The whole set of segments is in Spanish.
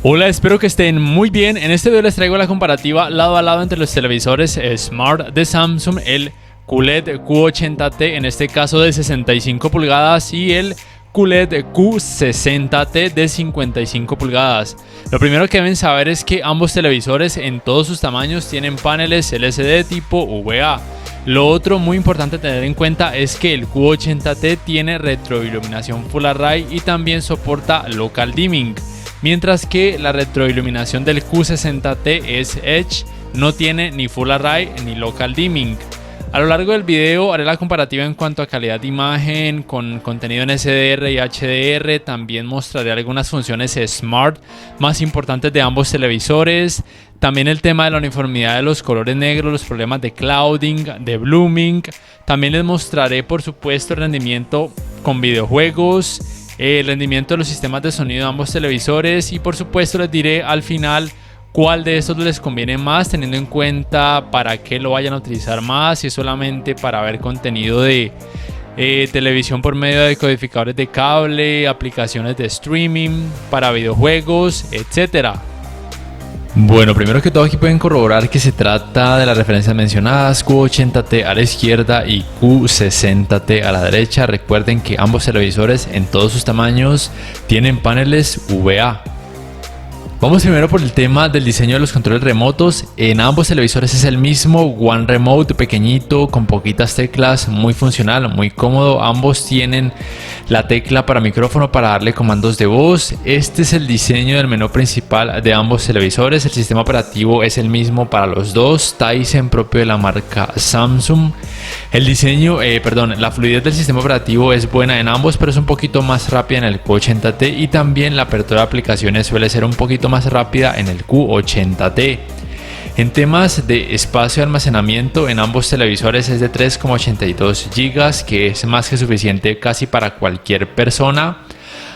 Hola, espero que estén muy bien. En este video les traigo la comparativa lado a lado entre los televisores Smart de Samsung, el QLED Q80T, en este caso de 65 pulgadas, y el QLED Q60T de 55 pulgadas. Lo primero que deben saber es que ambos televisores en todos sus tamaños tienen paneles LCD tipo VA. Lo otro muy importante tener en cuenta es que el Q80T tiene retroiluminación Full Array y también soporta Local Dimming, mientras que la retroiluminación del Q60T es Edge, no tiene ni Full Array ni Local Dimming. A lo largo del video haré la comparativa en cuanto a calidad de imagen con contenido en SDR y HDR. También mostraré algunas funciones Smart más importantes de ambos televisores. También el tema de la uniformidad de los colores negros, los problemas de clouding, de blooming. También les mostraré, por supuesto, el rendimiento con videojuegos, el rendimiento de los sistemas de sonido de ambos televisores, y por supuesto les diré al final cuál de estos les conviene más, teniendo en cuenta para qué lo vayan a utilizar más, si es solamente para ver contenido de televisión por medio de decodificadores de cable, aplicaciones de streaming, para videojuegos, etcétera. Bueno, primero que todo aquí pueden corroborar que se trata de las referencias mencionadas, Q80T a la izquierda y Q60T a la derecha. Recuerden que ambos televisores en todos sus tamaños tienen paneles VA. Vamos primero por el tema del diseño de los controles remotos. En ambos televisores es el mismo One Remote, pequeñito, con poquitas teclas, muy funcional, muy cómodo. Ambos tienen la tecla para micrófono para darle comandos de voz. Este es el diseño del menú principal de ambos televisores. El sistema operativo es el mismo para los dos, Tizen, propio de la marca Samsung. El diseño, la fluidez del sistema operativo es buena en ambos, pero es un poquito más rápida en el Q80T, y también la apertura de aplicaciones suele ser un poquito más rápida en el Q80T. En temas de espacio de almacenamiento, en ambos televisores es de 3,82 GB, que es más que suficiente casi para cualquier persona.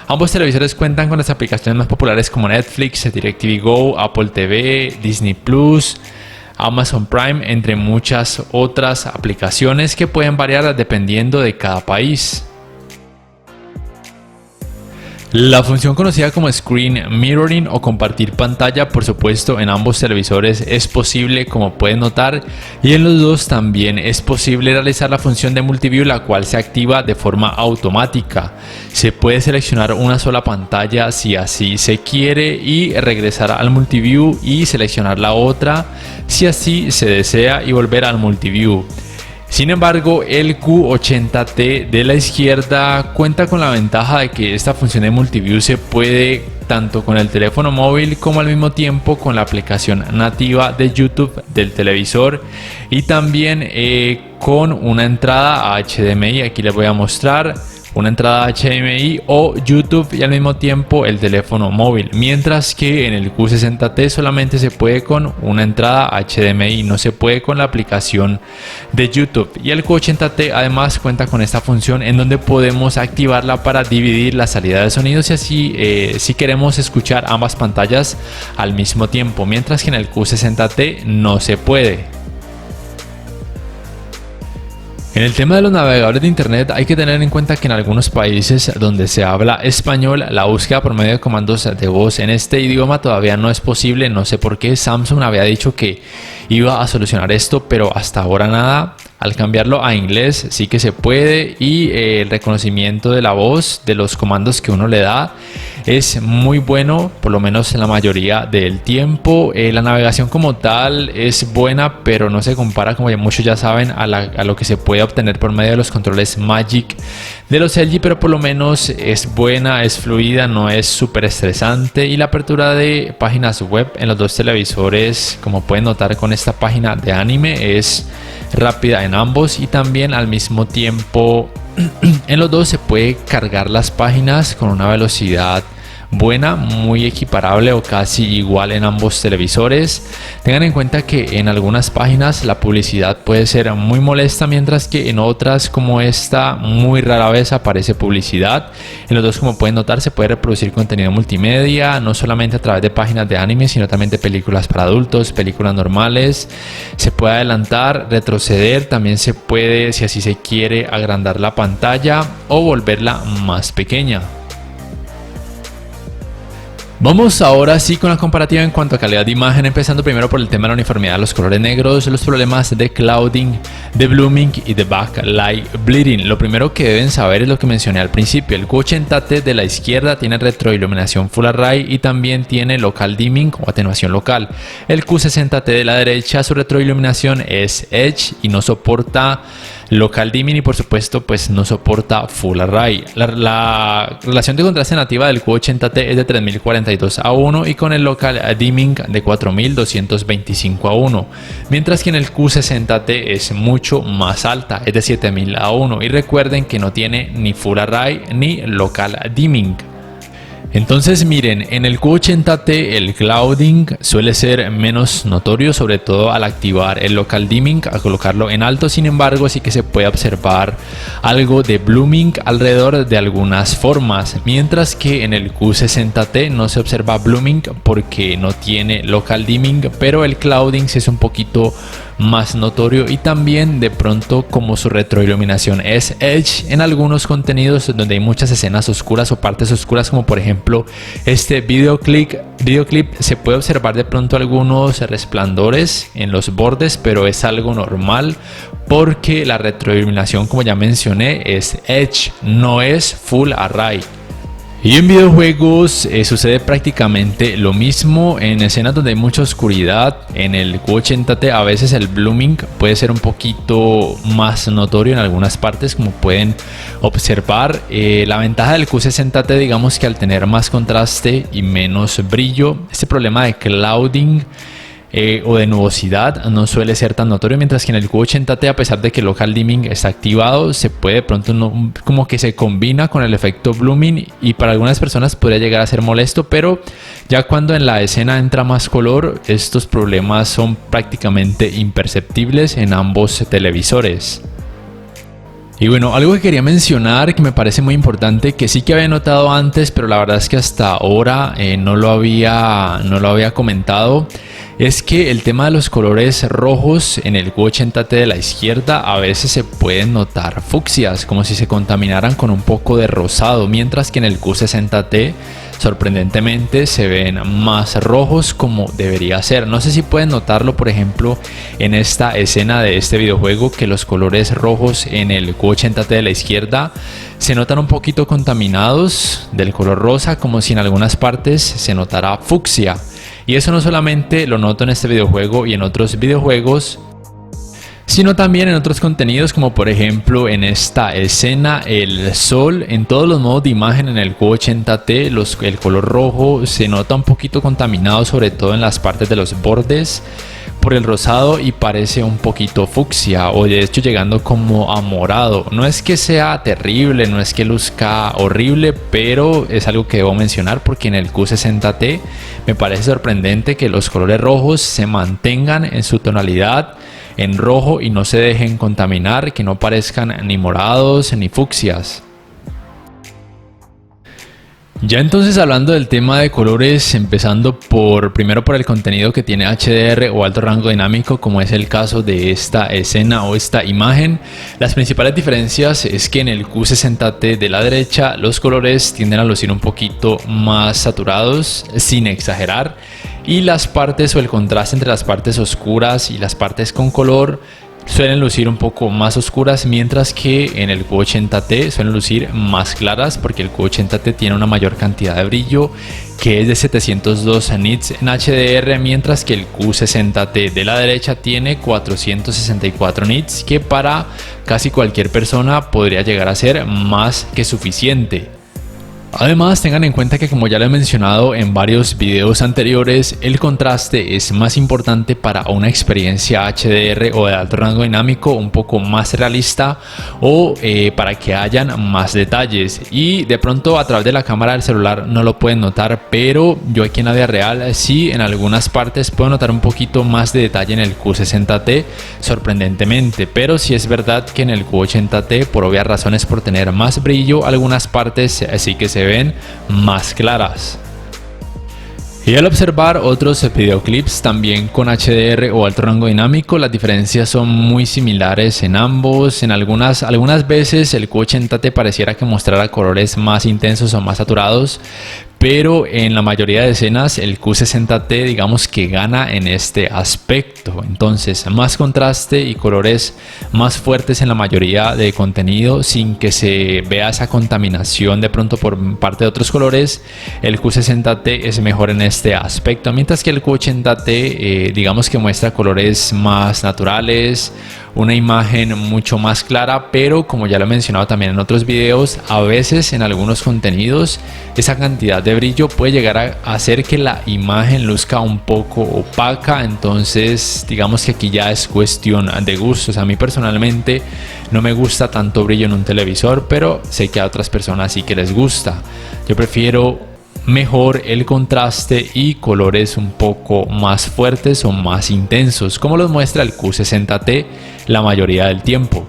Ambos televisores cuentan con las aplicaciones más populares como Netflix, DirecTV Go, Apple TV, Disney Plus, Amazon Prime, entre muchas otras aplicaciones que pueden variar dependiendo de cada país. La función conocida como Screen Mirroring o compartir pantalla, por supuesto, en ambos televisores es posible, como pueden notar, y en los dos también es posible realizar la función de Multiview, la cual se activa de forma automática. Se puede seleccionar una sola pantalla si así se quiere y regresar al Multiview y seleccionar la otra si así se desea y volver al Multiview. Sin embargo, el Q80T de la izquierda cuenta con la ventaja de que esta función de Multiview se puede tanto con el teléfono móvil como al mismo tiempo con la aplicación nativa de YouTube del televisor, y también con una entrada a HDMI. Aquí les voy a mostrar una entrada HDMI o YouTube y al mismo tiempo el teléfono móvil, mientras que en el Q60T solamente se puede con una entrada HDMI, no se puede con la aplicación de YouTube. Y el Q80T además cuenta con esta función en donde podemos activarla para dividir la salida de sonidos y así si queremos escuchar ambas pantallas al mismo tiempo, mientras que en el Q60T no se puede. En el tema de los navegadores de internet hay que tener en cuenta que en algunos países donde se habla español, la búsqueda por medio de comandos de voz en este idioma todavía no es posible. No sé por qué. Samsung había dicho que iba a solucionar esto, pero hasta ahora nada. Al cambiarlo a inglés sí que se puede, y el reconocimiento de la voz de los comandos que uno le da es muy bueno, por lo menos en la mayoría del tiempo. La navegación como tal es buena, pero no se compara, como ya muchos ya saben, a lo que se puede obtener por medio de los controles Magic de los LG, pero por lo menos es buena, es fluida, no es súper estresante. Y la apertura de páginas web en los dos televisores, como pueden notar con esta página de anime, es rápida en ambos, y también al mismo tiempo en los dos se puede cargar las páginas con una velocidad buena, muy equiparable o casi igual en ambos televisores. Tengan en cuenta que en algunas páginas la publicidad puede ser muy molesta, mientras que en otras, como esta, muy rara vez aparece publicidad. En los dos, como pueden notar, se puede reproducir contenido multimedia, no solamente a través de páginas de anime, sino también de películas para adultos, películas normales. Se puede adelantar, retroceder, también se puede, si así se quiere, agrandar la pantalla o volverla más pequeña. Vamos ahora sí con la comparativa en cuanto a calidad de imagen, empezando primero por el tema de la uniformidad de los colores negros, los problemas de clouding, de blooming y de backlight bleeding. Lo primero que deben saber es lo que mencioné al principio: el Q80T de la izquierda tiene retroiluminación Full Array y también tiene local dimming o atenuación local. El Q60T de la derecha, su retroiluminación es Edge y no soporta local dimming y por supuesto pues no soporta Full Array. La relación de contraste nativa del Q80T es de 3042:1 y con el local dimming de 4225:1, mientras que en el Q60T es mucho más alta, es de 7000:1, y recuerden que no tiene ni Full Array ni local dimming. Entonces miren, en el Q80T el clouding suele ser menos notorio, sobre todo al activar el local dimming, al colocarlo en alto. Sin embargo, sí que se puede observar algo de blooming alrededor de algunas formas, mientras que en el Q60T no se observa blooming porque no tiene local dimming, pero el clouding sí es un poquito más notorio, y también de pronto, como su retroiluminación es Edge, en algunos contenidos donde hay muchas escenas oscuras o partes oscuras, como por ejemplo este videoclip, se puede observar de pronto algunos resplandores en los bordes, pero es algo normal porque la retroiluminación, como ya mencioné, es Edge, no es Full Array. Y en videojuegos sucede prácticamente lo mismo. En escenas donde hay mucha oscuridad, en el Q80T a veces el blooming puede ser un poquito más notorio en algunas partes, como pueden observar. La ventaja del Q60T, digamos que al tener más contraste y menos brillo, este problema de clouding o de nubosidad no suele ser tan notorio, mientras que en el Q80T, a pesar de que el local dimming está activado, se puede de pronto como que se combina con el efecto blooming y para algunas personas podría llegar a ser molesto, pero ya cuando en la escena entra más color, estos problemas son prácticamente imperceptibles en ambos televisores. Y bueno, algo que quería mencionar que me parece muy importante, que sí que había notado antes, pero la verdad es que hasta ahora no lo había comentado, es que el tema de los colores rojos en el Q80T de la izquierda a veces se pueden notar fucsias, como si se contaminaran con un poco de rosado, mientras que en el Q60T sorprendentemente se ven más rojos como debería ser. No sé si pueden notarlo, por ejemplo, en esta escena de este videojuego, que los colores rojos en el Q80T de la izquierda se notan un poquito contaminados del color rosa, como si en algunas partes se notara fucsia. Y eso no solamente lo noto en este videojuego y en otros videojuegos, sino también en otros contenidos, como por ejemplo en esta escena el sol. En todos los modos de imagen en el Q80T el color rojo se nota un poquito contaminado, sobre todo en las partes de los bordes por el rosado, y parece un poquito fucsia, o de hecho llegando como a morado. No es que sea terrible, no es que luzca horrible, pero es algo que debo mencionar porque en el Q60T me parece sorprendente que los colores rojos se mantengan en su tonalidad en rojo y no se dejen contaminar, que no parezcan ni morados ni fucsias. Ya entonces, hablando del tema de colores, empezando primero por el contenido que tiene HDR o alto rango dinámico, como es el caso de esta escena o esta imagen, las principales diferencias es que en el Q60T de la derecha los colores tienden a lucir un poquito más saturados, sin exagerar, y las partes o el contraste entre las partes oscuras y las partes con color suelen lucir un poco más oscuras, mientras que en el Q80T suelen lucir más claras, porque el Q80T tiene una mayor cantidad de brillo, que es de 702 nits en HDR, mientras que el Q60T de la derecha tiene 464 nits, que para casi cualquier persona podría llegar a ser más que suficiente. Además, tengan en cuenta que, como ya lo he mencionado en varios videos anteriores, el contraste es más importante para una experiencia HDR o de alto rango dinámico un poco más realista, o para que hayan más detalles. Y de pronto a través de la cámara del celular no lo pueden notar, pero yo aquí en la vida real sí, en algunas partes puedo notar un poquito más de detalle en el Q60T, sorprendentemente. Pero sí es verdad que en el Q80T, por obvias razones, por tener más brillo, algunas partes sí que se ven más claras. Y al observar otros videoclips también con HDR o alto rango dinámico, las diferencias son muy similares en ambos. En algunas veces el Q80T pareciera que mostrara colores más intensos o más saturados, pero en la mayoría de escenas el Q60T digamos que gana en este aspecto. Entonces, más contraste y colores más fuertes en la mayoría de contenido sin que se vea esa contaminación de pronto por parte de otros colores. El Q60T es mejor en este aspecto, mientras que el Q80T digamos que muestra colores más naturales, una imagen mucho más clara, pero como ya lo he mencionado también en otros videos, a veces en algunos contenidos esa cantidad de brillo puede llegar a hacer que la imagen luzca un poco opaca. Entonces digamos que aquí ya es cuestión de gustos. A mí personalmente no me gusta tanto brillo en un televisor, pero sé que a otras personas sí que les gusta. Yo prefiero mejor el contraste y colores un poco más fuertes o más intensos, como los muestra el Q60T la mayoría del tiempo.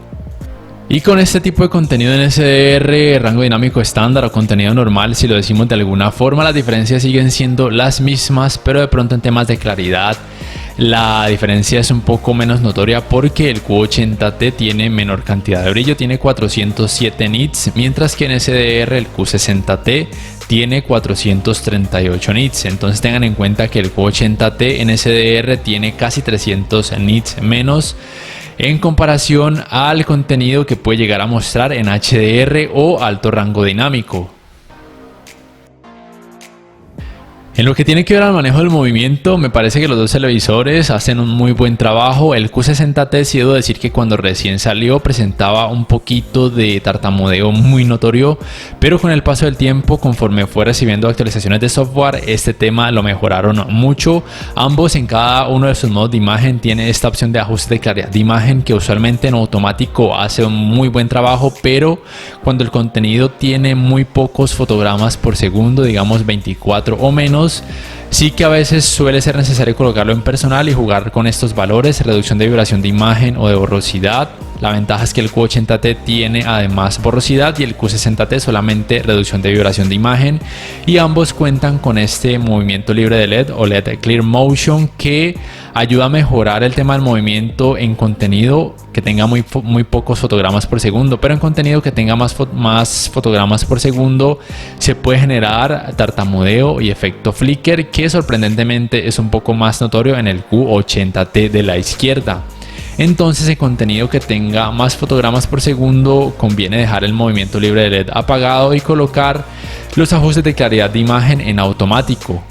Y con este tipo de contenido en SDR, rango dinámico estándar o contenido normal, si lo decimos de alguna forma, las diferencias siguen siendo las mismas, pero de pronto en temas de claridad la diferencia es un poco menos notoria porque el Q80T tiene menor cantidad de brillo, tiene 407 nits, mientras que en SDR el Q60T tiene 438 nits. Entonces tengan en cuenta que el Q80T en SDR tiene casi 300 nits menos en comparación al contenido que puede llegar a mostrar en HDR o alto rango dinámico. En lo que tiene que ver al manejo del movimiento, me parece que los dos televisores hacen un muy buen trabajo. El Q60T, sí debo decir que cuando recién salió presentaba un poquito de tartamudeo muy notorio, pero con el paso del tiempo, conforme fue recibiendo actualizaciones de software, este tema lo mejoraron mucho. Ambos en cada uno de sus modos de imagen tiene esta opción de ajuste de claridad de imagen que usualmente en automático hace un muy buen trabajo, pero cuando el contenido tiene muy pocos fotogramas por segundo, digamos 24 o menos, sí que a veces suele ser necesario colocarlo en personal y jugar con estos valores, reducción de vibración de imagen o de borrosidad. La ventaja es que el Q80T tiene además borrosidad y el Q60T solamente reducción de vibración de imagen, y ambos cuentan con este movimiento libre de LED o LED Clear Motion que ayuda a mejorar el tema del movimiento en contenido que tenga muy pocos fotogramas por segundo, pero en contenido que tenga más fotogramas por segundo se puede generar tartamudeo y efecto flicker, que sorprendentemente es un poco más notorio en el Q80T de la izquierda. Entonces, en contenido que tenga más fotogramas por segundo, conviene dejar el movimiento libre de LED apagado y colocar los ajustes de claridad de imagen en automático.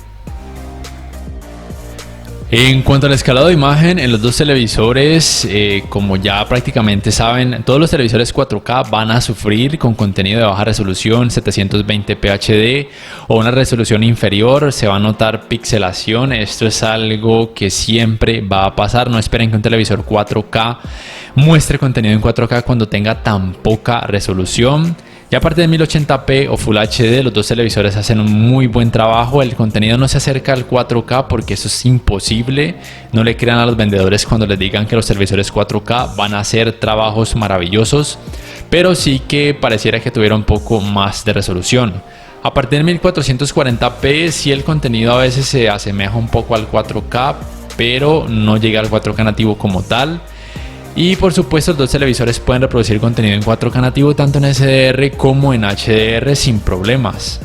En cuanto al escalado de imagen en los dos televisores, como ya prácticamente saben, todos los televisores 4K van a sufrir con contenido de baja resolución, 720p HD o una resolución inferior. Se va a notar pixelación. Esto es algo que siempre va a pasar. No esperen que un televisor 4K muestre contenido en 4K cuando tenga tan poca resolución. Ya a partir de 1080p o Full HD, los dos televisores hacen un muy buen trabajo. El contenido no se acerca al 4K porque eso es imposible. No le crean a los vendedores cuando les digan que los televisores 4K van a hacer trabajos maravillosos, pero sí que pareciera que tuviera un poco más de resolución. A partir de 1440p, sí, el contenido a veces se asemeja un poco al 4K, pero no llega al 4K nativo como tal. Y por supuesto, los dos televisores pueden reproducir contenido en 4K nativo tanto en SDR como en HDR sin problemas.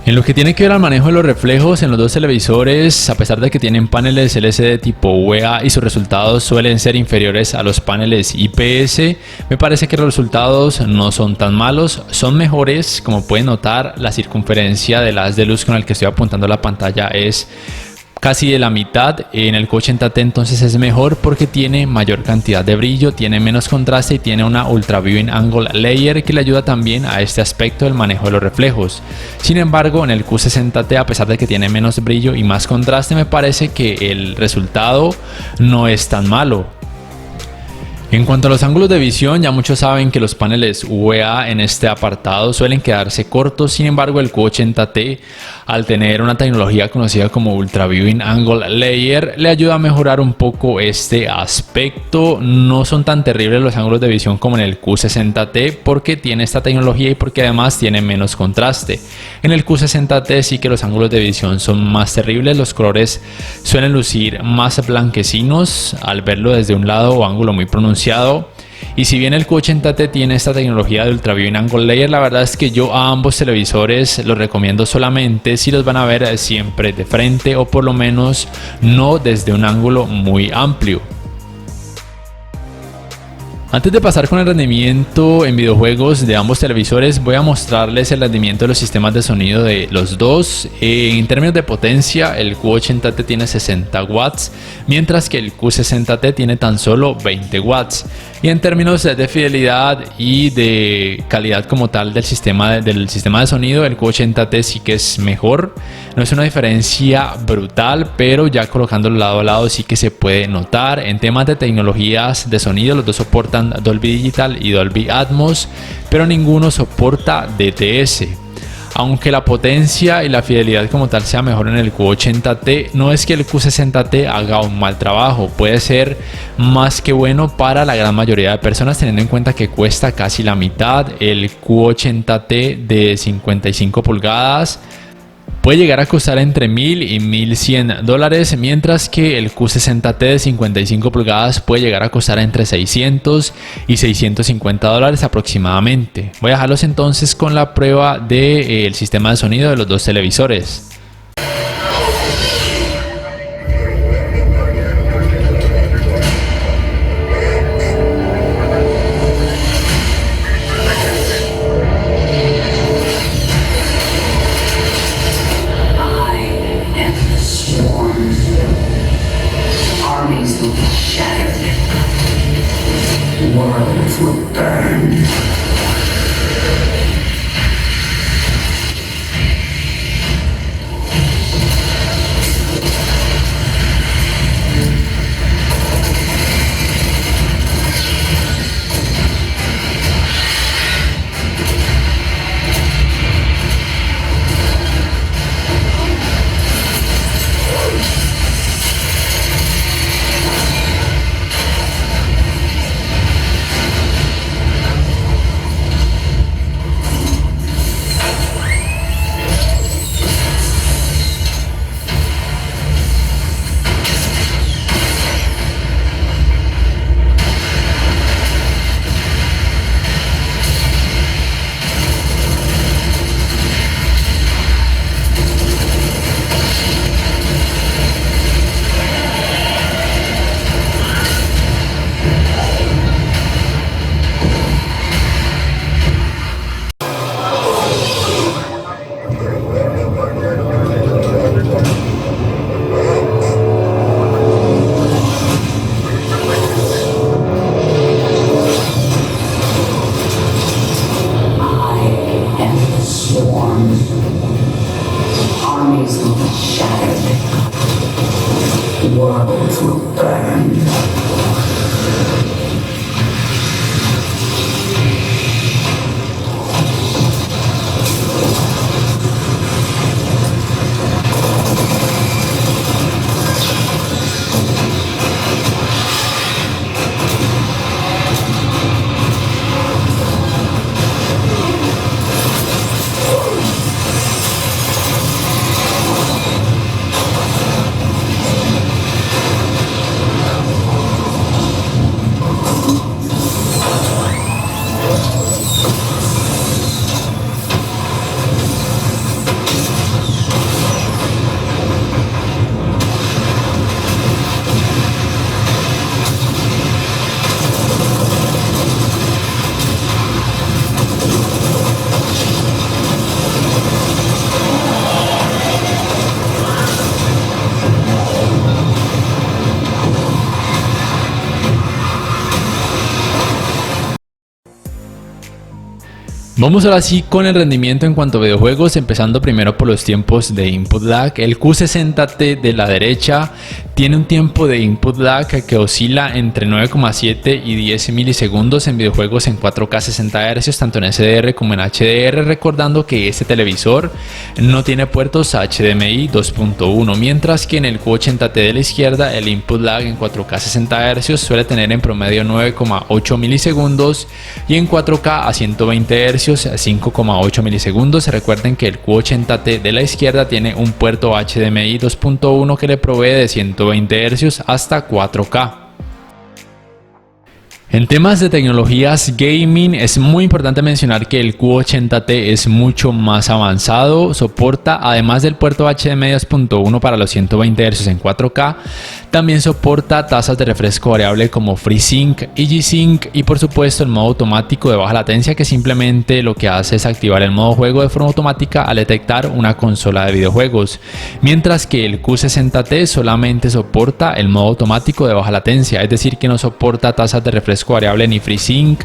En lo que tiene que ver al manejo de los reflejos en los dos televisores, a pesar de que tienen paneles LCD tipo UVA y sus resultados suelen ser inferiores a los paneles IPS, me parece que los resultados no son tan malos, son mejores. Como pueden notar, la circunferencia del haz de luz con el que estoy apuntando la pantalla es casi de la mitad. En el Q80T entonces es mejor porque tiene mayor cantidad de brillo, tiene menos contraste y tiene una Ultra Viewing Angle Layer que le ayuda también a este aspecto del manejo de los reflejos. Sin embargo, en el Q60T, a pesar de que tiene menos brillo y más contraste, me parece que el resultado no es tan malo. En cuanto a los ángulos de visión, ya muchos saben que los paneles UVA en este apartado suelen quedarse cortos. Sin embargo, el Q80T, al tener una tecnología conocida como Ultra Viewing Angle Layer, le ayuda a mejorar un poco este aspecto. No son tan terribles los ángulos de visión como en el Q60T porque tiene esta tecnología y porque además tiene menos contraste. En el Q60T sí que los ángulos de visión son más terribles, los colores suelen lucir más blanquecinos al verlo desde un lado o ángulo muy pronunciado. Y si bien el Q80T tiene esta tecnología de Ultra Viewing Angle Layer, la verdad es que yo a ambos televisores los recomiendo solamente si los van a ver siempre de frente, o por lo menos no desde un ángulo muy amplio. Antes de pasar con el rendimiento en videojuegos de ambos televisores, voy a mostrarles el rendimiento de los sistemas de sonido de los dos. En términos de potencia, el Q80T tiene 60 watts, mientras que el Q60T tiene tan solo 20 watts. Y en términos de fidelidad y de calidad como tal del sistema de sonido, el Q80T sí que es mejor. No es una diferencia brutal, pero ya colocándolo lado a lado sí que se puede notar. En temas de tecnologías de sonido, los dos soportan Dolby Digital y Dolby Atmos, pero ninguno soporta DTS. Aunque la potencia y la fidelidad como tal sea mejor en el Q80T, no es que el Q60T haga un mal trabajo, puede ser más que bueno para la gran mayoría de personas, teniendo en cuenta que cuesta casi la mitad. El Q80T de 55 pulgadas puede llegar a costar entre $1,000 y $1,100, mientras que el Q60T de 55 pulgadas puede llegar a costar entre $600 y $650 aproximadamente. Voy a dejarlos entonces con la prueba del sistema de sonido de los dos televisores. Worlds will burn. Armies will be shattered. Worlds will burn. Vamos ahora sí con el rendimiento en cuanto a videojuegos, empezando primero por los tiempos de input lag. El Q60T de la derecha tiene un tiempo de input lag que oscila entre 9,7 y 10 milisegundos en videojuegos en 4K 60 Hz, tanto en SDR como en HDR, recordando que este televisor no tiene puertos HDMI 2.1, mientras que en el Q80T de la izquierda el input lag en 4K 60 Hz suele tener en promedio 9,8 milisegundos y en 4K a 120 Hz 5,8 milisegundos. Recuerden que el Q80T de la izquierda tiene un puerto HDMI 2.1 que le provee de 120 Hz hasta 4K. En temas de tecnologías gaming es muy importante mencionar que el Q80T es mucho más avanzado, soporta además del puerto HDMI 2.1 para los 120 Hz en 4K, también soporta tasas de refresco variable como FreeSync y G-Sync y por supuesto el modo automático de baja latencia, que simplemente lo que hace es activar el modo juego de forma automática al detectar una consola de videojuegos, mientras que el Q60T solamente soporta el modo automático de baja latencia, es decir que no soporta tasas de refresco variable ni FreeSync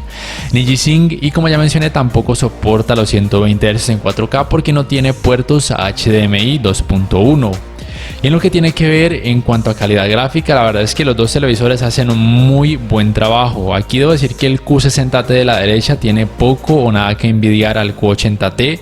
ni G-Sync, y como ya mencioné tampoco soporta los 120 Hz en 4K porque no tiene puertos HDMI 2.1. Y en lo que tiene que ver en cuanto a calidad gráfica, la verdad es que los dos televisores hacen un muy buen trabajo. Aquí debo decir que el Q60T de la derecha tiene poco o nada que envidiar al Q80T.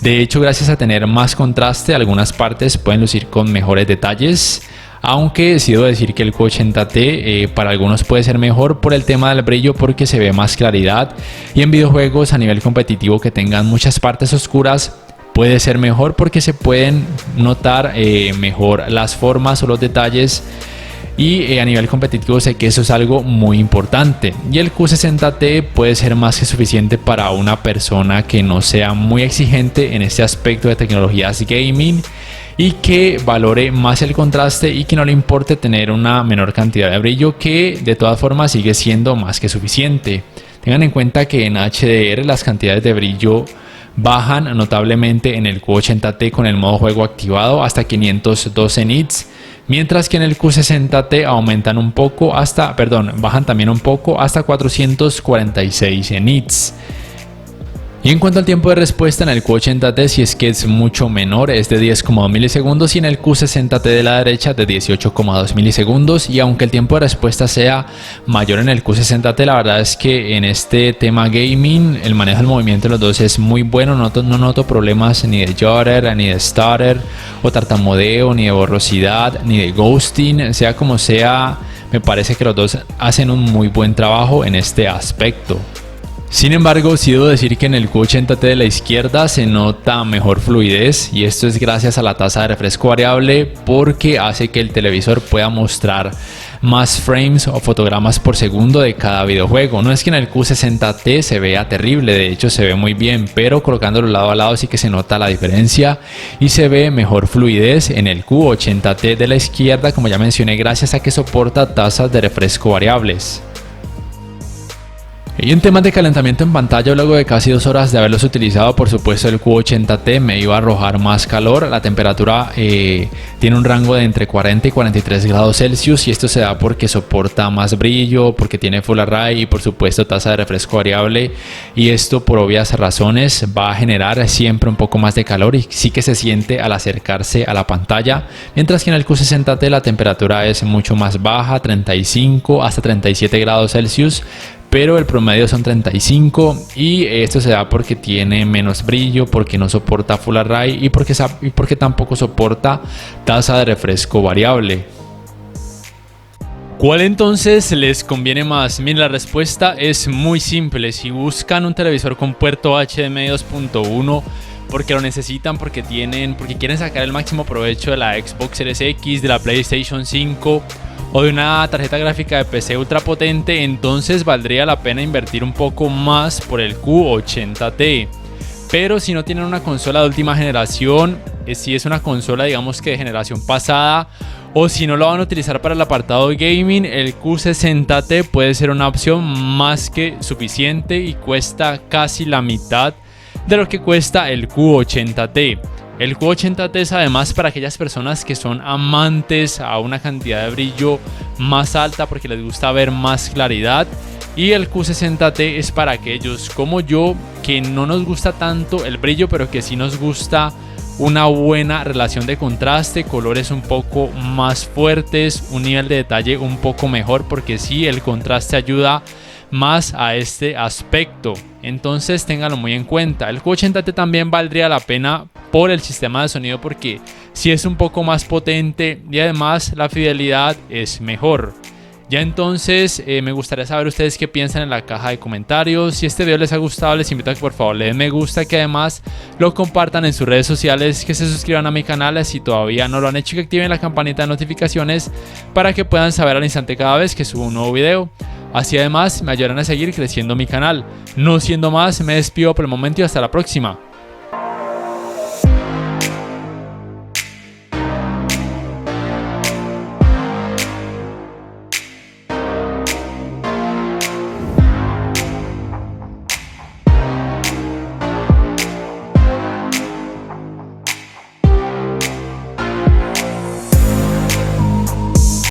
De hecho, gracias a tener más contraste, algunas partes pueden lucir con mejores detalles. Aunque sí debo decir que el Q80T para algunos puede ser mejor por el tema del brillo, porque se ve más claridad, y en videojuegos a nivel competitivo que tengan muchas partes oscuras puede ser mejor porque se pueden notar mejor las formas o los detalles, y a nivel competitivo sé que eso es algo muy importante. Y el Q60T puede ser más que suficiente para una persona que no sea muy exigente en este aspecto de tecnologías gaming y que valore más el contraste y que no le importe tener una menor cantidad de brillo, que de todas formas sigue siendo más que suficiente. Tengan en cuenta que en HDR las cantidades de brillo bajan notablemente en el Q80T con el modo juego activado hasta 512 nits, mientras que en el Q60T bajan también un poco hasta 446 nits. Y en cuanto al tiempo de respuesta, en el Q80T si es que es mucho menor, es de 10,2 milisegundos, y en el Q60T de la derecha de 18,2 milisegundos. Y aunque el tiempo de respuesta sea mayor en el Q60T, la verdad es que en este tema gaming el manejo del movimiento de los dos es muy bueno. No noto problemas ni de judder, ni de stutter o tartamudeo, ni de borrosidad, ni de ghosting. Sea como sea, me parece que los dos hacen un muy buen trabajo en este aspecto. Sin embargo, sí debo decir que en el Q80T de la izquierda se nota mejor fluidez, y esto es gracias a la tasa de refresco variable, porque hace que el televisor pueda mostrar más frames o fotogramas por segundo de cada videojuego. No es que en el Q60T se vea terrible, de hecho se ve muy bien, pero colocándolo lado a lado sí que se nota la diferencia y se ve mejor fluidez en el Q80T de la izquierda, como ya mencioné, gracias a que soporta tasas de refresco variables. Y en temas de calentamiento en pantalla, luego de casi 2 horas de haberlos utilizado, por supuesto el Q80T me iba a arrojar más calor. La temperatura tiene un rango de entre 40 y 43 grados Celsius, y esto se da porque soporta más brillo, porque tiene Full Array y por supuesto tasa de refresco variable, y esto por obvias razones va a generar siempre un poco más de calor y sí que se siente al acercarse a la pantalla, mientras que en el Q60T la temperatura es mucho más baja, 35 hasta 37 grados Celsius, pero el promedio son 35, y esto se da porque tiene menos brillo, porque no soporta Full Array y porque tampoco soporta tasa de refresco variable. ¿Cuál entonces les conviene más? Miren, la respuesta es muy simple. Si buscan un televisor con puerto HDMI 2.1 porque lo necesitan, porque quieren sacar el máximo provecho de la Xbox Series X, de la PlayStation 5 o de una tarjeta gráfica de PC ultra potente, entonces valdría la pena invertir un poco más por el Q80T. Pero si no tienen una consola de última generación, si es una consola digamos que de generación pasada, o si no lo van a utilizar para el apartado de gaming, el Q60T puede ser una opción más que suficiente y cuesta casi la mitad de lo que cuesta el Q80T. El Q80T es además para aquellas personas que son amantes a una cantidad de brillo más alta porque les gusta ver más claridad, y el Q60T es para aquellos como yo que no nos gusta tanto el brillo, pero que sí nos gusta una buena relación de contraste, colores un poco más fuertes, un nivel de detalle un poco mejor, porque sí, el contraste ayuda más a este aspecto. Entonces ténganlo muy en cuenta. El Q80T también valdría la pena por el sistema de sonido, porque sí es un poco más potente y además la fidelidad es mejor. Ya entonces me gustaría saber ustedes qué piensan en la caja de comentarios. Si este video les ha gustado, les invito a que por favor le den me gusta, que además lo compartan en sus redes sociales, que se suscriban a mi canal si todavía no lo han hecho, y que activen la campanita de notificaciones para que puedan saber al instante cada vez que subo un nuevo video. Así además me ayudarán a seguir creciendo mi canal. No siendo más, me despido por el momento y hasta la próxima.